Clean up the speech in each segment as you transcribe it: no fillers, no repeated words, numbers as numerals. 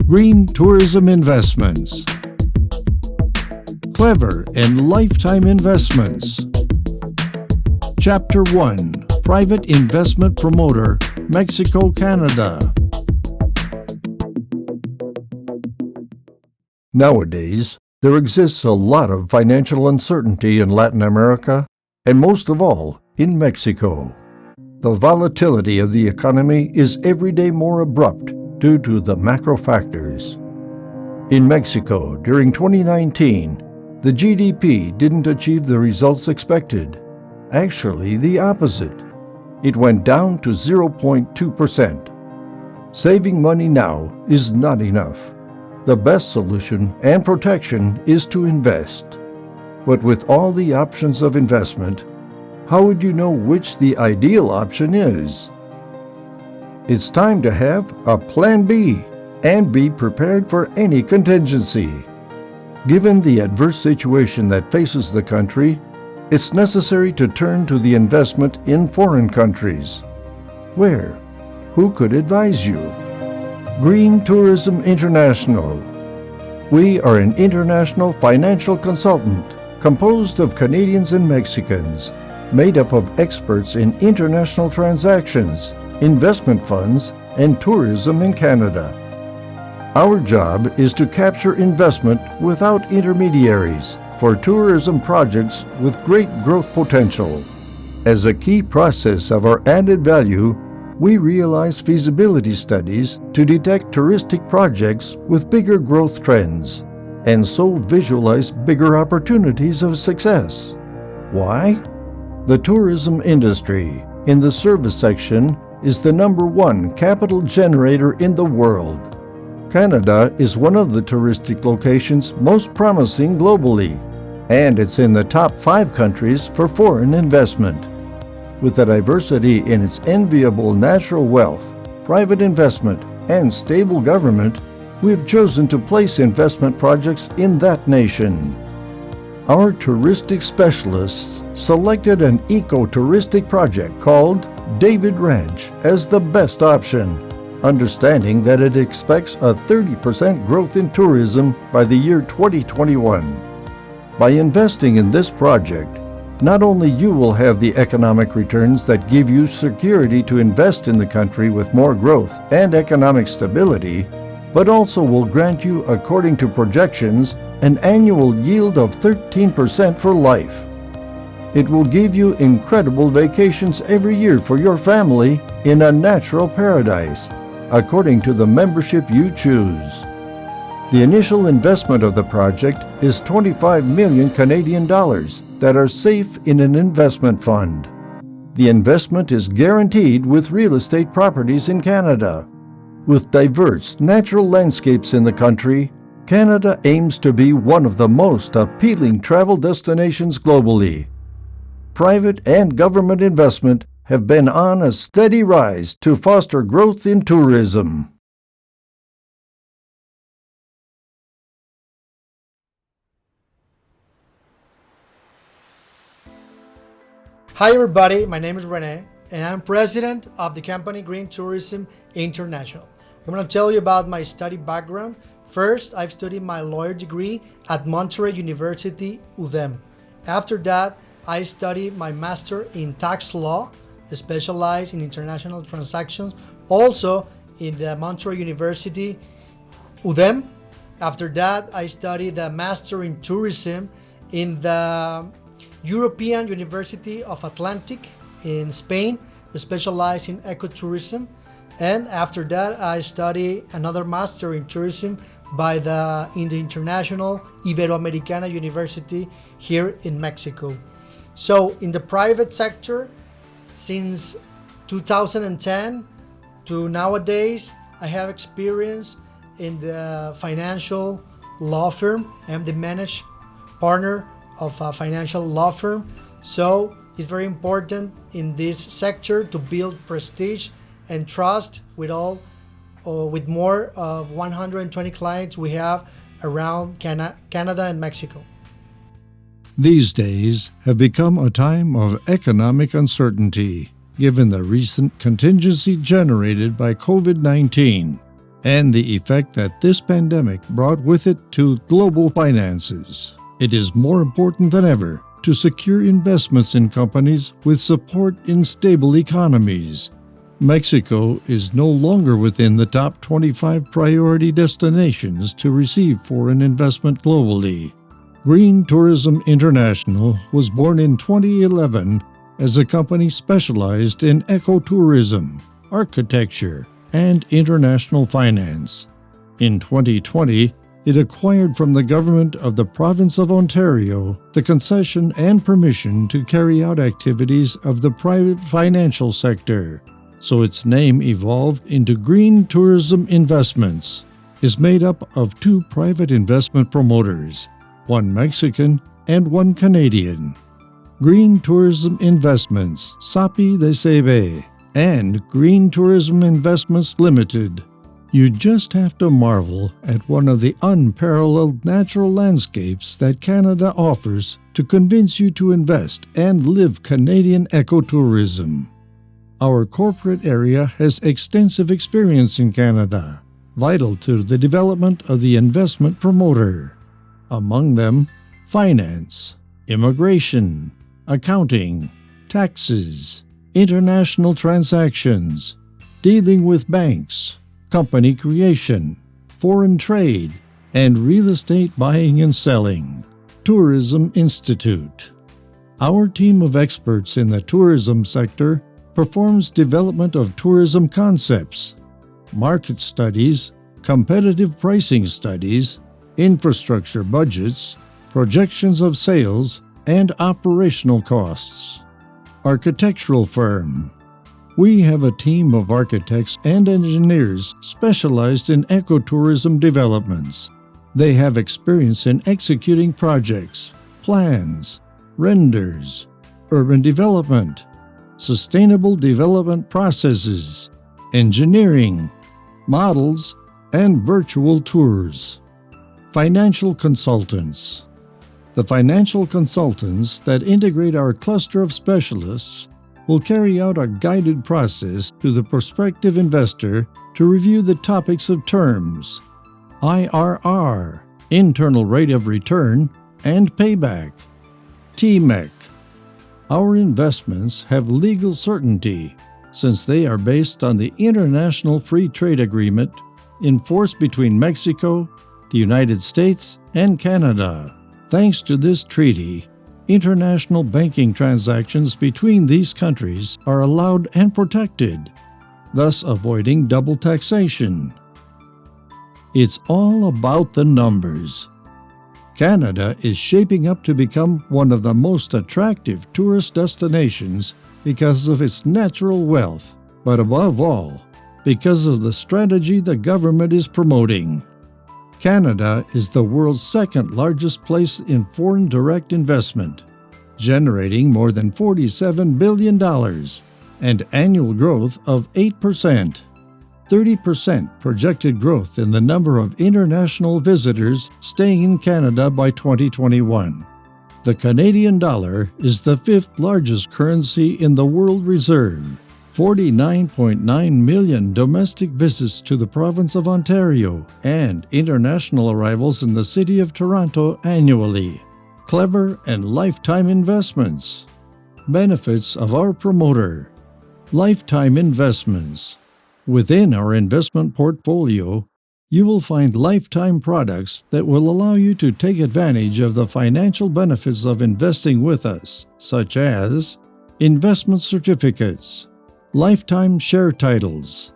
Green Tourism Investments. Clever and Lifetime Investments. Chapter 1. Private Investment Promoter, Mexico, Canada. Nowadays, there exists a lot of financial uncertainty in Latin America, and most of all, in Mexico. The volatility of the economy is every day more abrupt due to the macro factors. In Mexico, during 2019, the GDP didn't achieve the results expected. Actually, the opposite. It went down to 0.2%. Saving money now is not enough. The best solution and protection is to invest. But with all the options of investment, how would you know which the ideal option is? It's time to have a Plan B and be prepared for any contingency. Given the adverse situation that faces the country, it's necessary to turn to the investment in foreign countries. Where? Who could advise you? Green Tourism International. We are an international financial consultant composed of Canadians and Mexicans, made up of experts in international transactions, investment funds, and tourism in Canada. Our job is to capture investment without intermediaries for tourism projects with great growth potential. As a key process of our added value, we realize feasibility studies to detect touristic projects with bigger growth trends, and so visualize bigger opportunities of success. Why? The tourism industry, in the service section, is the #1 capital generator in the world. Canada is one of the touristic locations most promising globally, and it's in the top 5 countries for foreign investment. With the diversity in its enviable natural wealth, private investment, and stable government, we have chosen to place investment projects in that nation. Our touristic specialists selected an eco-touristic project called David Ranch as the best option, understanding that it expects a 30% growth in tourism by the year 2021. By investing in this project, not only you will have the economic returns that give you security to invest in the country with more growth and economic stability, but also will grant you, according to projections, an annual yield of 13% for life. It will give you incredible vacations every year for your family in a natural paradise, according to the membership you choose. The initial investment of the project is 25 million Canadian dollars that are safe in an investment fund. The investment is guaranteed with real estate properties in Canada. With diverse natural landscapes in the country, Canada aims to be one of the most appealing travel destinations globally. Private and government investment have been on a steady rise to foster growth in tourism. Hi everybody, my name is Rene and I'm president of the company Green Tourism International. I'm going to tell you about my study background. First, I've studied my lawyer degree at Monterrey University, UDEM. After that, I studied my master in tax law, specialized in international transactions, also in the Monterrey University, UDEM. After that, I studied the master in tourism in the European University of Atlantic in Spain, specialized in ecotourism. And after that, I studied another master in tourism in the International Iberoamericana University here in Mexico. So in the private sector, since 2010 to nowadays, I have experience in the financial law firm. I am the managed partner of a financial law firm. So it's very important in this sector to build prestige and trust with more of 120 clients we have around Canada and Mexico. These days have become a time of economic uncertainty, given the recent contingency generated by COVID-19. and the effect that this pandemic brought with it to global finances. It is more important than ever to secure investments in companies with support in stable economies. Mexico is no longer within the top 25 priority destinations to receive foreign investment globally. Green Tourism International was born in 2011 as a company specialized in ecotourism, architecture, and international finance. In 2020, it acquired from the government of the province of Ontario the concession and permission to carry out activities of the private financial sector, so its name evolved into Green Tourism Investments, is made up of two private investment promoters, one Mexican and one Canadian. Green Tourism Investments, SAPI de CB, and Green Tourism Investments Limited. You just have to marvel at one of the unparalleled natural landscapes that Canada offers to convince you to invest and live Canadian ecotourism. Our corporate area has extensive experience in Canada, vital to the development of the investment promoter. Among them, finance, immigration, accounting, taxes, international transactions, dealing with banks, company creation, foreign trade, and real estate buying and selling. Tourism Institute. Our team of experts in the tourism sector performs development of tourism concepts, market studies, competitive pricing studies, infrastructure budgets, projections of sales, and operational costs. Architectural firm. We have a team of architects and engineers specialized in ecotourism developments. They have experience in executing projects, plans, renders, urban development, sustainable development processes, engineering, models, and virtual tours. Financial consultants. The financial consultants that integrate our cluster of specialists will carry out a guided process to the prospective investor to review the topics of terms, IRR, internal rate of return, and payback, MEX. Our investments have legal certainty since they are based on the International Free Trade Agreement in force between Mexico, the United States, and Canada. Thanks to this treaty, international banking transactions between these countries are allowed and protected, thus avoiding double taxation. It's all about the numbers. Canada is shaping up to become one of the most attractive tourist destinations because of its natural wealth, but above all, because of the strategy the government is promoting. Canada is the world's second largest place in foreign direct investment, generating more than $47 billion and annual growth of 8%. 30% projected growth in the number of international visitors staying in Canada by 2021. The Canadian dollar is the fifth largest currency in the world reserve. 49.9 million domestic visits to the province of Ontario and international arrivals in the city of Toronto annually. Clever and lifetime investments. Benefits of our promoter. Lifetime investments. Within our investment portfolio, you will find lifetime products that will allow you to take advantage of the financial benefits of investing with us, such as investment certificates, lifetime share titles.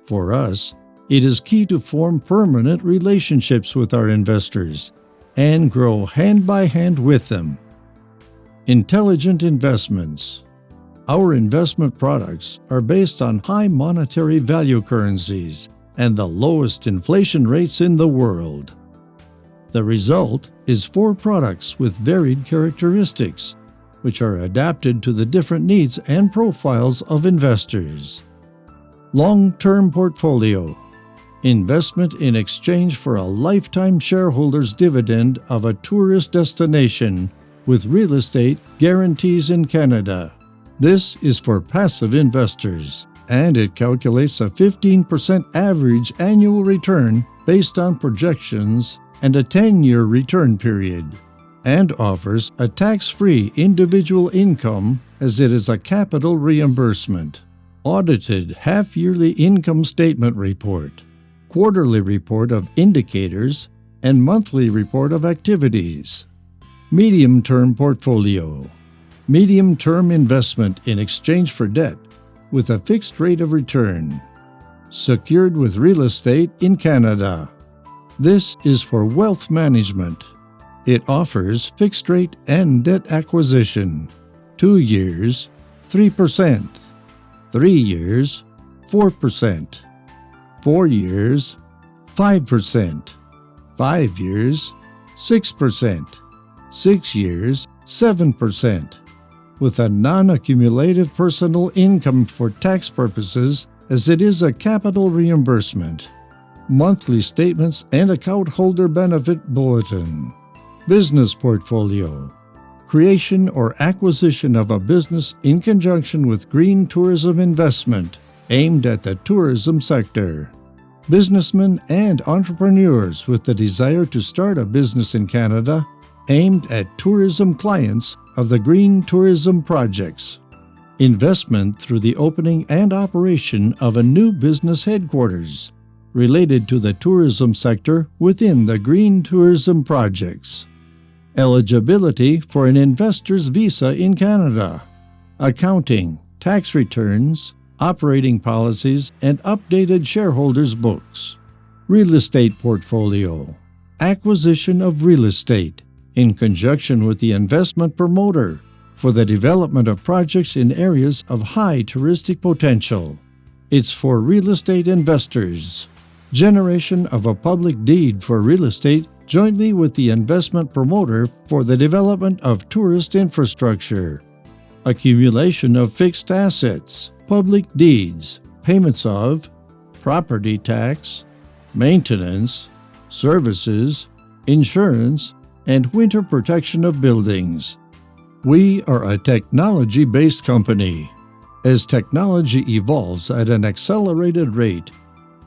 For us, it is key to form permanent relationships with our investors and grow hand by hand with them. Intelligent investments. Our investment products are based on high monetary value currencies and the lowest inflation rates in the world. The result is 4 products with varied characteristics, which are adapted to the different needs and profiles of investors. Long-term portfolio. Investment in exchange for a lifetime shareholder's dividend of a tourist destination with real estate guarantees in Canada. This is for passive investors. and it calculates a 15% average annual return based on projections and a 10-year return period, and offers a tax-free individual income as it is a capital reimbursement, audited half-yearly income statement report, quarterly report of indicators, and monthly report of activities. Medium-term portfolio. Medium-term investment in exchange for debt with a fixed rate of return. Secured with real estate in Canada. This is for wealth management. It offers fixed rate and debt acquisition. 2 years, 3%. 3 years, 4%. 4 years, 5%. 5 years, 6%. 6 years, 7%. With a non-accumulative personal income for tax purposes as it is a capital reimbursement. Monthly statements and account holder benefit bulletin. Business portfolio. Creation or acquisition of a business in conjunction with green tourism investment aimed at the tourism sector. Businessmen and entrepreneurs with the desire to start a business in Canada aimed at tourism clients of the green tourism projects. Investment through the opening and operation of a new business headquarters related to the tourism sector within the green tourism projects. Eligibility for an investor's visa in Canada. Accounting, tax returns, operating policies, and updated shareholders' books. Real estate portfolio. Acquisition of real estate in conjunction with the investment promoter for the development of projects in areas of high touristic potential. It's for real estate investors. Generation of a public deed for real estate jointly with the investment promoter for the development of tourist infrastructure. Accumulation of fixed assets, public deeds, payments of property tax, maintenance, services, insurance, and winter protection of buildings. We are a technology-based company. As technology evolves at an accelerated rate,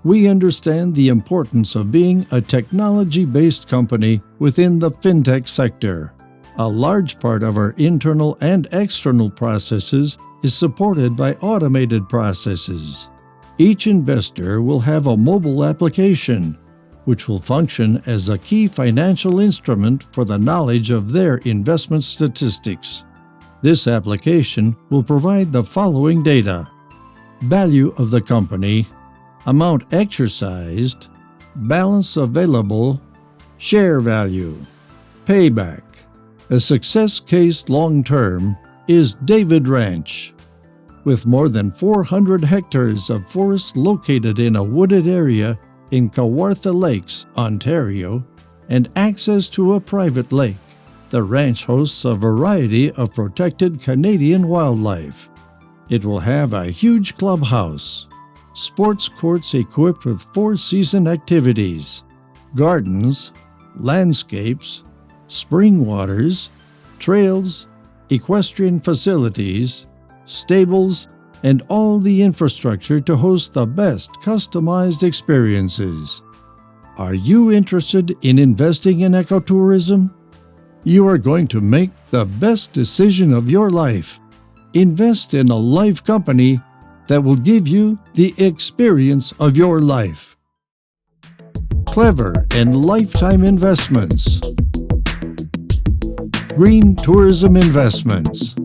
we understand the importance of being a technology-based company within the fintech sector. A large part of our internal and external processes is supported by automated processes. Each investor will have a mobile application, which will function as a key financial instrument for the knowledge of their investment statistics. This application will provide the following data: value of the company, amount exercised, balance available, share value, payback. A success case long-term is David Ranch. With more than 400 hectares of forest located in a wooded area in Kawartha Lakes, Ontario, and access to a private lake, the ranch hosts a variety of protected Canadian wildlife. It will have a huge clubhouse, sports courts equipped with four-season activities, gardens, landscapes, spring waters, trails, equestrian facilities, stables, and all the infrastructure to host the best customized experiences. Are you interested in investing in ecotourism? You are going to make the best decision of your life. Invest in a life company that will give you the experience of your life. Clever and lifetime investments. Green Tourism Investments.